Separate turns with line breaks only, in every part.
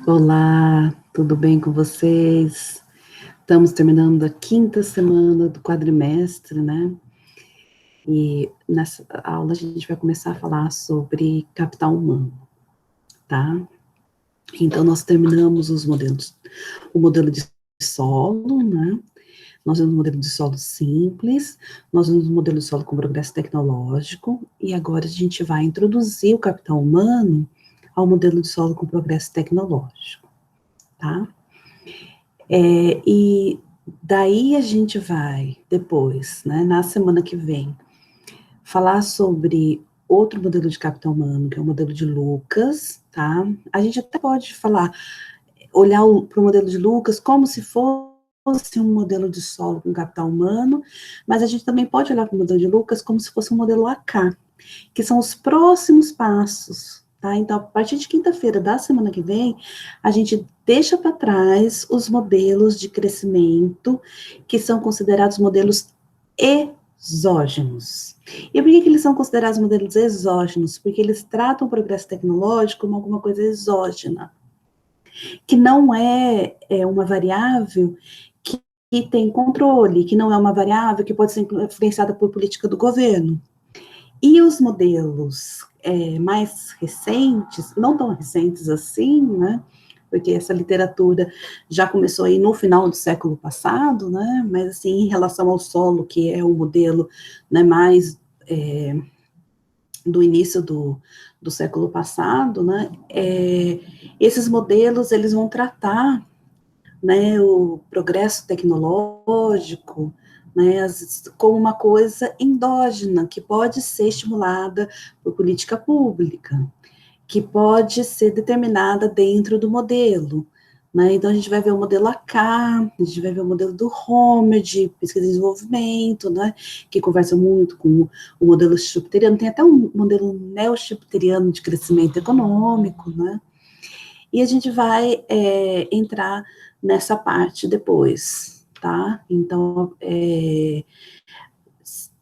Olá, tudo bem com vocês? Estamos terminando a quinta semana do quadrimestre, né? E nessa aula a gente vai começar a falar sobre capital humano, tá? Então, nós terminamos os modelos, o modelo de solo, né? Nós vimos o modelo de solo simples, nós vimos o modelo de solo com progresso tecnológico, e agora a gente vai introduzir o capital humano ao modelo de solo com progresso tecnológico, tá? E daí a gente vai, depois, né, na semana que vem, falar sobre outro modelo de capital humano, que é o modelo de Lucas, tá? A gente até pode falar, olhar para o modelo de Lucas como se fosse um modelo de solo com capital humano, mas a gente também pode olhar para o modelo de Lucas como se fosse um modelo AK, que são os próximos passos, tá? Então, a partir de quinta-feira da semana que vem, a gente deixa para trás os modelos de crescimento que são considerados modelos exógenos. E por que eles são considerados modelos exógenos? Porque eles tratam o progresso tecnológico como alguma coisa exógena, que não é uma variável que tem controle, que não é uma variável que pode ser influenciada por política do governo. E os modelos mais recentes, não tão recentes assim, né? Porque essa literatura já começou aí no final do século passado, né? Mas assim, em relação ao solo, que é o modelo, né, mais do início do século passado, né? Esses modelos eles vão tratar, né, o progresso tecnológico, né, como uma coisa endógena, que pode ser estimulada por política pública, que pode ser determinada dentro do modelo. Né? Então, a gente vai ver o modelo AK, a gente vai ver o modelo do Homer, de pesquisa e desenvolvimento, né, que conversa muito com o modelo schumpeteriano, tem até um modelo neo-schumpeteriano de crescimento econômico, né, e a gente vai entrar nessa parte depois, tá? Então,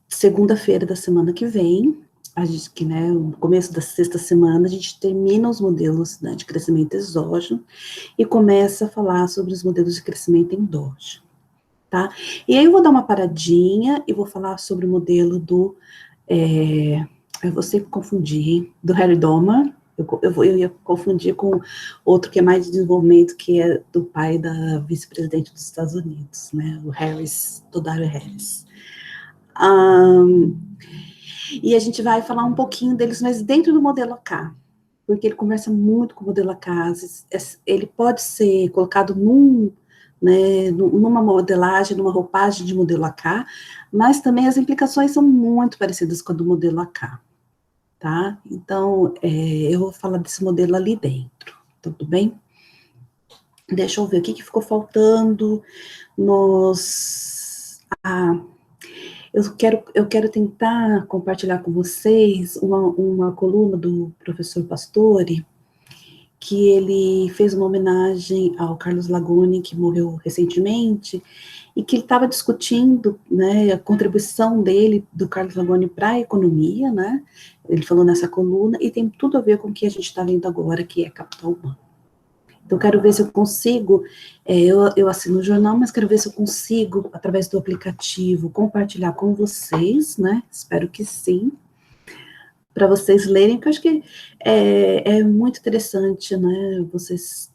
segunda-feira da semana que vem, a gente, que, né, no começo da sexta semana, a gente termina os modelos, né, de crescimento exógeno e começa a falar sobre os modelos de crescimento endógeno, tá? E aí eu vou dar uma paradinha e vou falar sobre o modelo do, eu vou sempre confundir, hein? Do Harry Domer. Eu ia confundir com outro que é mais de desenvolvimento, que é do pai da vice-presidente dos Estados Unidos, né, o Harris, do Daryl Harris. E a gente vai falar um pouquinho deles, mas dentro do modelo AK, porque ele conversa muito com o modelo AK, ele pode ser colocado numa modelagem, numa roupagem de modelo AK, mas também as implicações são muito parecidas com a do modelo AK, tá? Então, eu vou falar desse modelo ali dentro, tudo bem? Deixa eu ver o que ficou faltando eu quero tentar compartilhar com vocês uma coluna do professor Pastore, que ele fez uma homenagem ao Carlos Lagoni, que morreu recentemente, e que ele estava discutindo, né, a contribuição dele, do Carlos Lagoni, para a economia, né, ele falou nessa coluna, e tem tudo a ver com o que a gente está vendo agora, que é capital humano. Então, quero ver se eu consigo, eu assino o jornal, mas quero ver se eu consigo, através do aplicativo, compartilhar com vocês, né, espero que sim, para vocês lerem, que eu acho que é muito interessante, né, vocês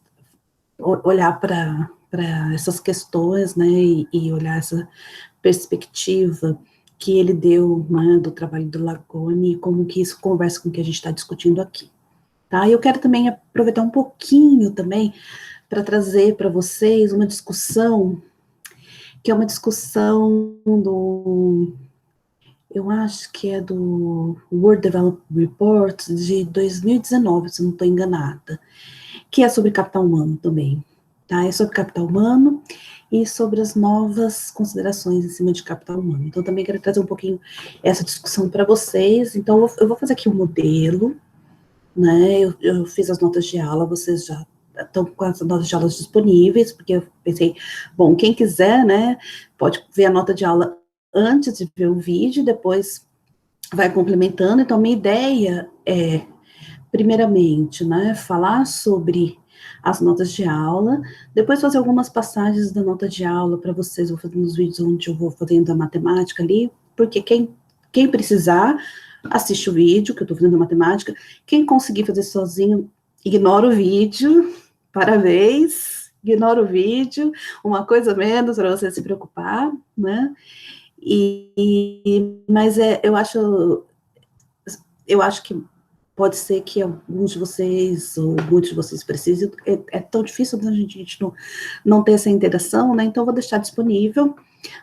olhar para essas questões, né, e olhar essa perspectiva que ele deu, né, do trabalho do Lagoni, e como que isso conversa com o que a gente está discutindo aqui, tá? E eu quero também aproveitar um pouquinho também para trazer para vocês uma discussão, que é uma discussão eu acho que é do World Development Report de 2019, se não estou enganada, que é sobre capital humano também, tá? É sobre capital humano e sobre as novas considerações em cima de capital humano. Então, também quero trazer um pouquinho essa discussão para vocês. Então, eu vou fazer aqui um modelo, né? Eu fiz as notas de aula, vocês já estão com as notas de aula disponíveis, porque eu pensei, bom, quem quiser, né, pode ver a nota de aula antes de ver o vídeo, depois vai complementando. Então, minha ideia é, primeiramente, né, falar sobre as notas de aula, depois fazer algumas passagens da nota de aula para vocês, vou fazer uns vídeos onde eu vou fazendo a matemática ali, porque quem precisar, assiste o vídeo que eu estou fazendo a matemática, quem conseguir fazer sozinho, ignora o vídeo, parabéns, ignora o vídeo, uma coisa a menos para você se preocupar, né? Mas eu acho que pode ser que alguns de vocês, ou muitos de vocês precisem, é tão difícil a gente não ter essa interação, né? Então, eu vou deixar disponível.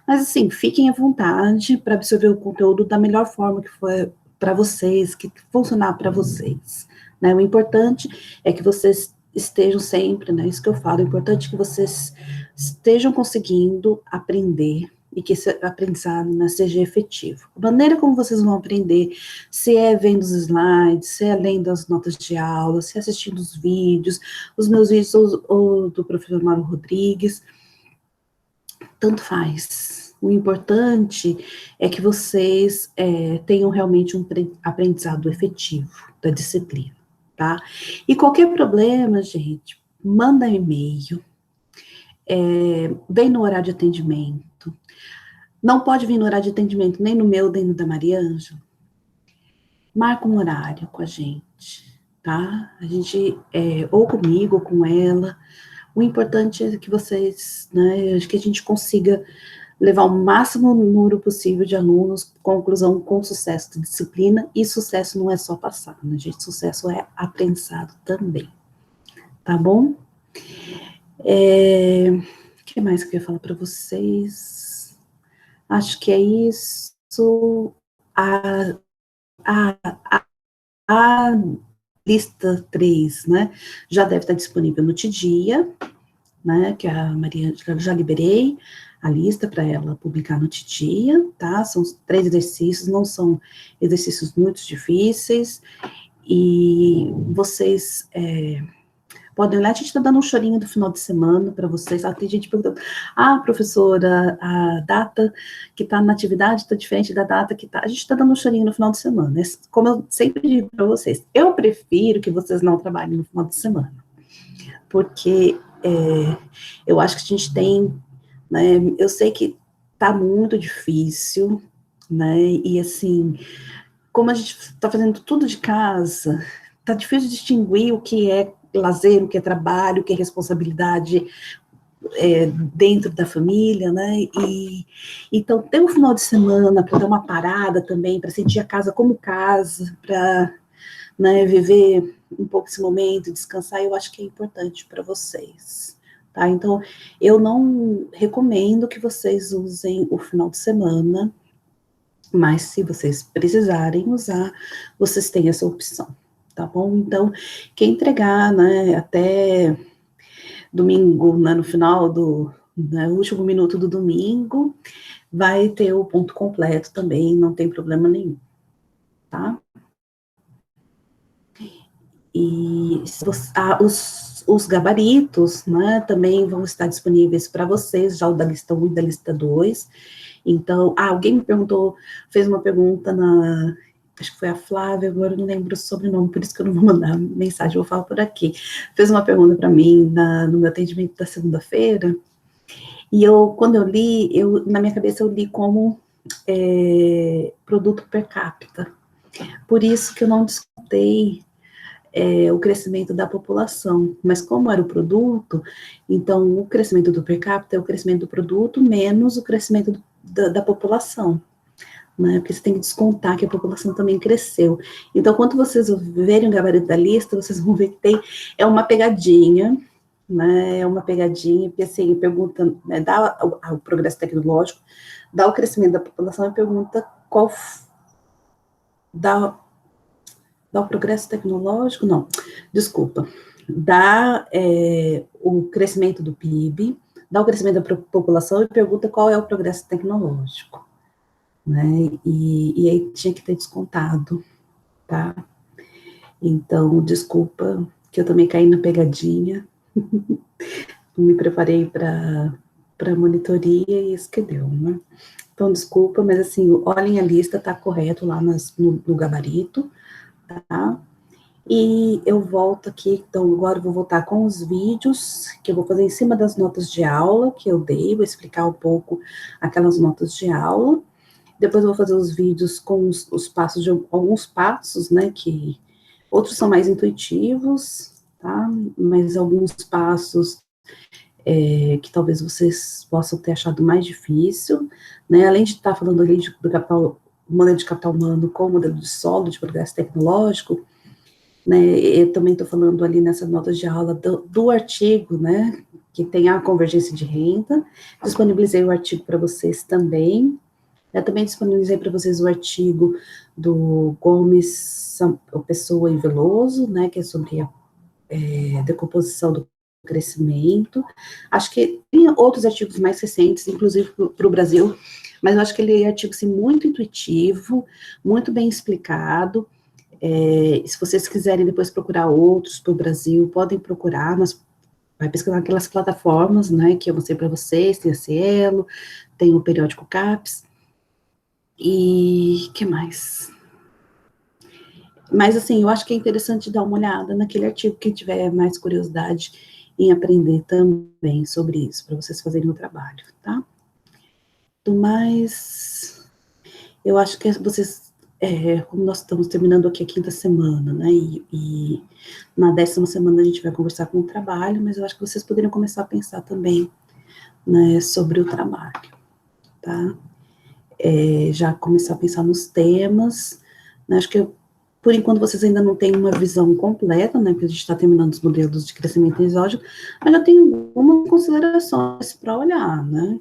Mas, assim, fiquem à vontade para absorver o conteúdo da melhor forma que for para vocês, que funcionar para vocês, né? O importante é que vocês estejam sempre, né? Isso que eu falo, o importante é que vocês estejam conseguindo aprender e que esse aprendizado, né, seja efetivo. A maneira como vocês vão aprender, se é vendo os slides, se é lendo as notas de aula, se é assistindo os vídeos, os meus vídeos ou do professor Mauro Rodrigues, tanto faz. O importante é que vocês tenham realmente um aprendizado efetivo da disciplina, tá? E qualquer problema, gente, manda e-mail, vem no horário de atendimento. Não pode vir no horário de atendimento nem no meu, nem no da Maria Ângela. Marca um horário com a gente, tá? A gente, ou comigo, ou com ela. O importante é que vocês, né, acho que a gente consiga levar o máximo número possível de alunos, conclusão com sucesso de disciplina, e sucesso não é só passar, né, gente? Sucesso é aprendizado também, tá bom? O que mais que eu ia falar para vocês? Acho que é isso. A lista 3, né, já deve estar disponível no Tidia, né, que a Maria já liberei a lista para ela publicar no Tidia, tá? São 3 exercícios, não são exercícios muito difíceis, e vocês podem olhar, a gente está dando um chorinho do final de semana para vocês. Tem gente perguntando, professora, a data que está na atividade está diferente da data que está. A gente está dando um chorinho no final de semana. Como eu sempre digo para vocês, eu prefiro que vocês não trabalhem no final de semana, porque eu acho que a gente tem, né, eu sei que está muito difícil, né, e assim, como a gente está fazendo tudo de casa, está difícil distinguir o que é lazer, o que é trabalho, o que é responsabilidade dentro da família, né, e então ter um final de semana para dar uma parada também, para sentir a casa como casa, para, né, viver um pouco esse momento, descansar, eu acho que é importante para vocês, tá? Então, eu não recomendo que vocês usem o final de semana, mas se vocês precisarem usar, vocês têm essa opção, tá bom? Então, quem entregar, né, até domingo, né, no final no último minuto do domingo, vai ter o ponto completo também, não tem problema nenhum, tá? E os gabaritos, né, também vão estar disponíveis para vocês, já o da lista 1 e da lista 2. Então, alguém me perguntou, fez uma pergunta acho que foi a Flávia, agora eu não lembro o sobrenome, por isso que eu não vou mandar mensagem, vou falar por aqui. Fez uma pergunta para mim no meu atendimento da segunda-feira, e quando eu li, na minha cabeça eu li como produto per capita. Por isso que eu não discutei o crescimento da população, mas como era o produto, então o crescimento do per capita é o crescimento do produto menos o crescimento da população, né, porque você tem que descontar que a população também cresceu. Então, quando vocês verem o gabarito da lista, vocês vão ver que uma pegadinha, né, porque assim, pergunta, né, dá o progresso tecnológico, dá o crescimento da população e pergunta dá o progresso tecnológico, não, desculpa, dá o crescimento do PIB, dá o crescimento da população e pergunta qual é o progresso tecnológico, né, e aí tinha que ter descontado, tá? Então, desculpa, que eu também caí na pegadinha, me preparei para a monitoria e isso que deu, né? Então, desculpa, mas assim, olhem a lista, tá correto lá no gabarito, tá? E eu volto aqui, então agora eu vou voltar com os vídeos que eu vou fazer em cima das notas de aula que eu dei, vou explicar um pouco aquelas notas de aula. Depois eu vou fazer os vídeos com os passos, alguns passos, né, que outros são mais intuitivos, tá? Mas alguns passos que talvez vocês possam ter achado mais difícil, né? Além de estar falando ali do capital, modelo de capital humano com o modelo de solo de progresso tecnológico, né? Eu também estou falando ali nessa nota de aula do artigo, né? Que tem a convergência de renda. Disponibilizei o artigo para vocês também. Eu também disponibilizei para vocês o artigo do Gomes, Pessoa e Veloso, né? Que é sobre a decomposição do crescimento. Acho que tem outros artigos mais recentes, inclusive para o Brasil, mas eu acho que ele é um artigo assim, muito intuitivo, muito bem explicado. Se vocês quiserem depois procurar outros para o Brasil, podem procurar, mas vai pesquisar aquelas plataformas, né, que eu mostrei para vocês, tem a Cielo, tem o periódico CAPES, e que mais? Mas, assim, eu acho que é interessante dar uma olhada naquele artigo, quem tiver mais curiosidade em aprender também sobre isso, para vocês fazerem o trabalho, tá? Do mais, eu acho que vocês, como nós estamos terminando aqui a quinta semana, né, e na 10ª semana a gente vai conversar com o trabalho, mas eu acho que vocês poderiam começar a pensar também, né, sobre o trabalho, tá? Já começar a pensar nos temas, né, acho que por enquanto vocês ainda não têm uma visão completa, né, porque a gente está terminando os modelos de crescimento exógeno, mas já tem algumas considerações para olhar, né,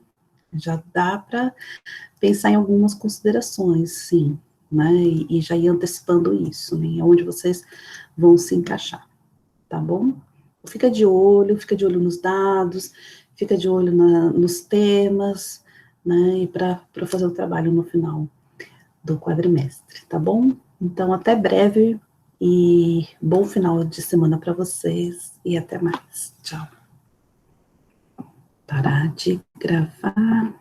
já dá para pensar em algumas considerações, sim, né, e já ir antecipando isso, né, onde vocês vão se encaixar, tá bom? Fica de olho nos dados, fica de olho nos temas, né, e para fazer o trabalho no final do quadrimestre, tá bom? Então, até breve e bom final de semana para vocês e até mais. Tchau. Parar de gravar.